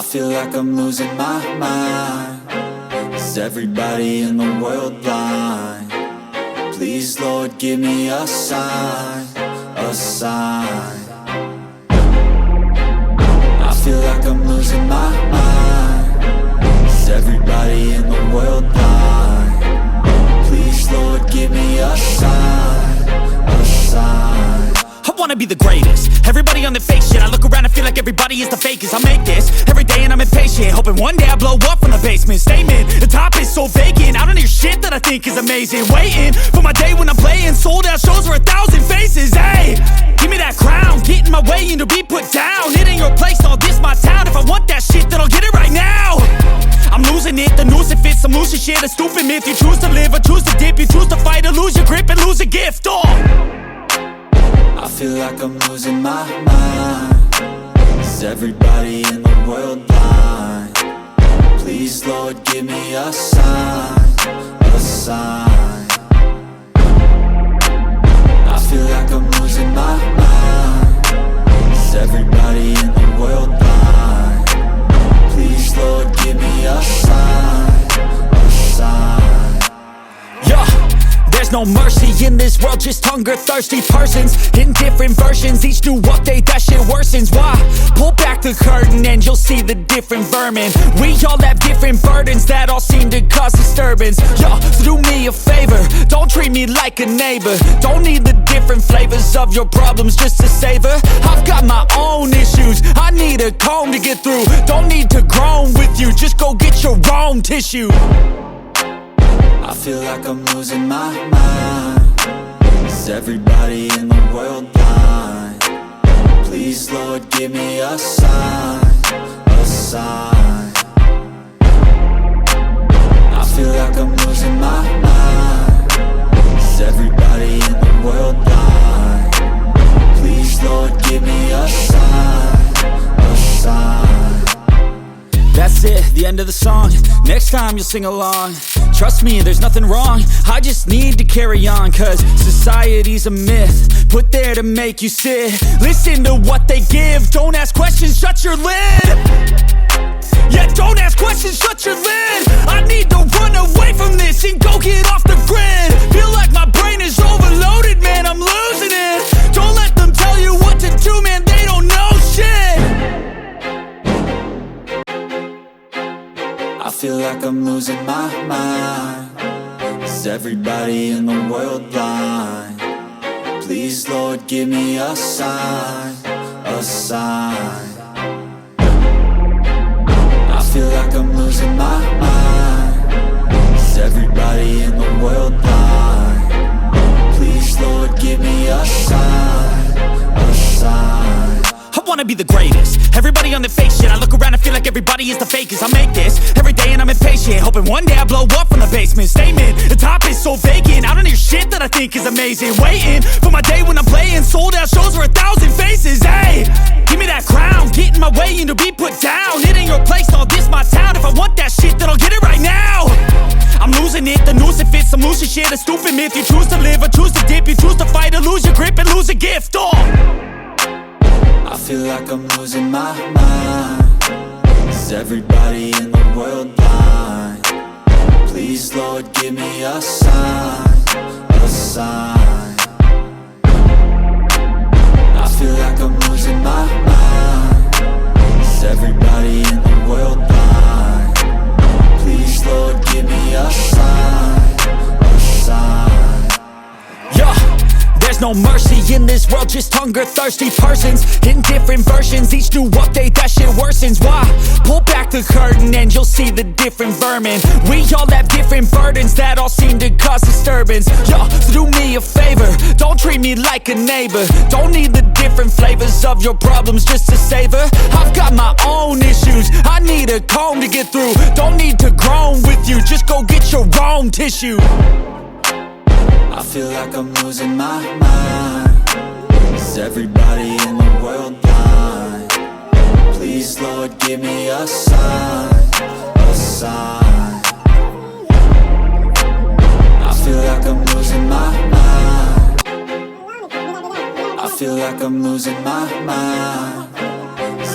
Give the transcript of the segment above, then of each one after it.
feel like I'm losing my mind. Is everybody in the world blind? Please, Lord, give me a sign, a sign. I feel like I'm losing my mind. Is everybody in the world blind? Please, Lord, give me a sign, a sign. I wanna be the greatest. Everybody on the fake shit. I look around and feel like everybody is the fakest. I make this every day and I'm impatient, hoping one day I blow up from the basement. Statement, the top is so vacant. I don't hear shit that I think is amazing. Waiting for my day when I'm playing sold out shows for 1,000 faces. Hey, give me that crown, get in my way and to be put down. It ain't your place, all this my town. If I want that shit, then I'll get it right now. I'm losing it, the noose it fits. I'm losing shit, a stupid myth. You choose to live or choose to dip. You choose to fight or lose your grip and lose a gift. I feel like I'm losing my mind. Is everybody in the world blind? Please, Lord, give me a sign, a sign. I feel like I'm losing my mind. Is everybody in the world blind? Please, Lord, give me a sign, a sign. Yeah. There's no mercy in this world, just hunger-thirsty persons in different versions. Each new update, that shit worsens. Why? Pull back the curtain and you'll see the different vermin. We all have different burdens that all seem to cause disturbance. Yo, so do me a favor, don't treat me like a neighbor. Don't need the different flavors of your problems just to savor. I've got my own issues, I need a comb to get through. Don't need to groan with you, just go get your own tissue. I feel like I'm losing my mind. Is everybody in the world blind? Please, Lord, give me a sign, a sign. I feel like I'm losing my mind. Is everybody in the world blind? Please, Lord, give me a sign, a sign. That's it, the end of the song. Next time you'll sing along. Trust me, there's nothing wrong. I just need to carry on, cause society's a myth put there to make you sit. Listen to what they give. Don't ask questions, shut your lid. Yeah, don't ask questions, shut your lid. I need to run away from this and go get off the grid. Feel like my brain is overloaded, man, I'm losing it. Don't let them tell you what to do, man, they don't know shit. I feel like I'm losing my mind. Is everybody in the world blind? Please, Lord, give me a sign, a sign. I feel like I'm losing my mind. Is everybody in the world blind? Please, Lord, give me a sign, a sign. I wanna be the greatest. Everybody on the fake shit. I look around and feel like everybody is the fakest. I make this every day and I'm impatient, hoping one day I blow up from the basement. Statement, the top is so vacant. I don't hear shit that I think is amazing. Waiting for my day when I'm playing sold out shows for 1,000 faces. Hey, give me that crown, get in my way and to be put down. It ain't your place, all this my town. If I want that shit, then I'll get it right now. I'm losing it, the noose it fits. I'm losing shit, a stupid myth. You choose to live or choose to dip. You choose to fight or lose your grip and lose a gift. I feel like I'm losing my mind. Is everybody in the world blind? Please, Lord, give me a sign, a sign. I feel like I'm losing my mind. Is everybody in the world blind? Please, Lord, give me a sign, a sign. Yeah. There's no mercy in this world, just hunger-thirsty persons in different versions. Each new update, that shit worsens. Why? Pull back the curtain and you'll see the different vermin. We all have different burdens that all seem to cause disturbance. Yo, so do me a favor, don't treat me like a neighbor. Don't need the different flavors of your problems just to savor. I've got my own issues, I need a comb to get through. Don't need to groan with you, just go get your own tissue. I feel like I'm losing my mind. Is everybody in the world blind? Please, Lord, give me a sign, a sign. I feel like I'm losing my mind. I feel like I'm losing my mind.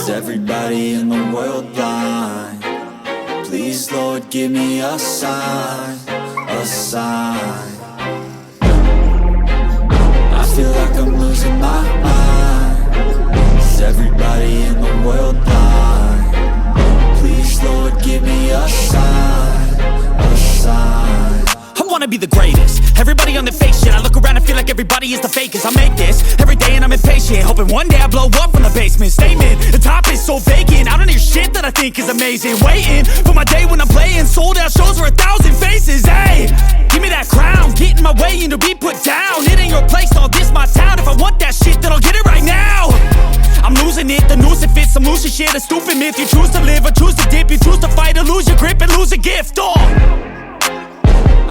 Is everybody in the world blind? Please, Lord, give me a sign, a sign. I feel like I'm losing my mind. Is everybody in the world blind? Please, Lord, give me a sign, a sign. I wanna be the greatest. Everybody on the fake shit. I look around and feel like everybody is the fakest. I make this every day and I'm impatient, hoping one day I blow up from the basement. Statement, the top is so vacant. I don't hear shit that I think is amazing. Waiting for my day when I'm playing sold out shows for 1,000 faces. Hey, give me that crown, get in my way and to be put down. It ain't your place, all this my town. If I want that shit, then I'll get it right now. I'm losing it, the noose it fits. I'm losing shit, a stupid myth. You choose to live or choose to dip. You choose to fight or lose your grip and lose a gift.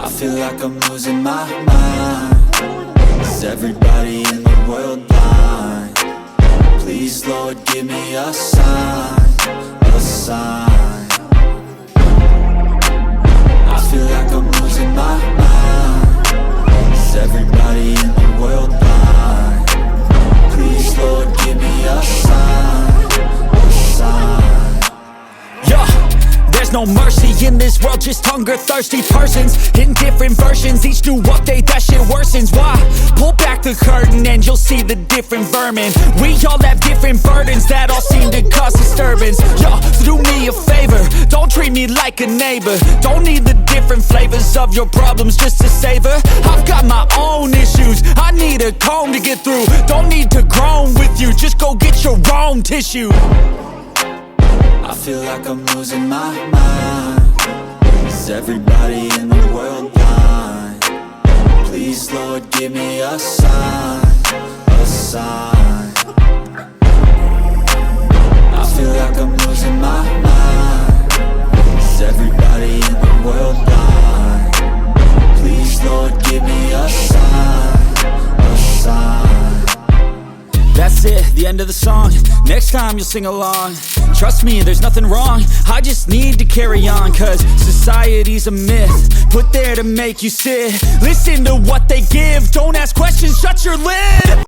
I feel like I'm losing my mind. Is everybody in the world blind? Please, Lord, give me a sign, a sign. I feel like I'm losing my mind. Is everybody in the world blind? Please, Lord, give me a sign, a sign. Yeah. There's no mercy in this world, just hunger-thirsty persons in different versions, each new update, that shit worsens. Why? Pull back the curtain and you'll see the different vermin. We all have different burdens that all seem to cause disturbance. Yo, do me a favor, don't treat me like a neighbor. Don't need the different flavors of your problems just to savor. I've got my own issues, I need a comb to get through. Don't need to groan with you, just go get your own tissue. I feel like I'm losing my mind. Is everybody in the world blind? Please, Lord, give me a sign, a sign. I feel like I'm losing my mind. Is everybody in the world blind? Please, Lord, give me a sign, a sign. That's it, the end of the song. Next time you'll sing along. Trust me, there's nothing wrong. I just need to carry on, cause society's a myth put there to make you sit. Listen to what they give, don't ask questions, shut your lid.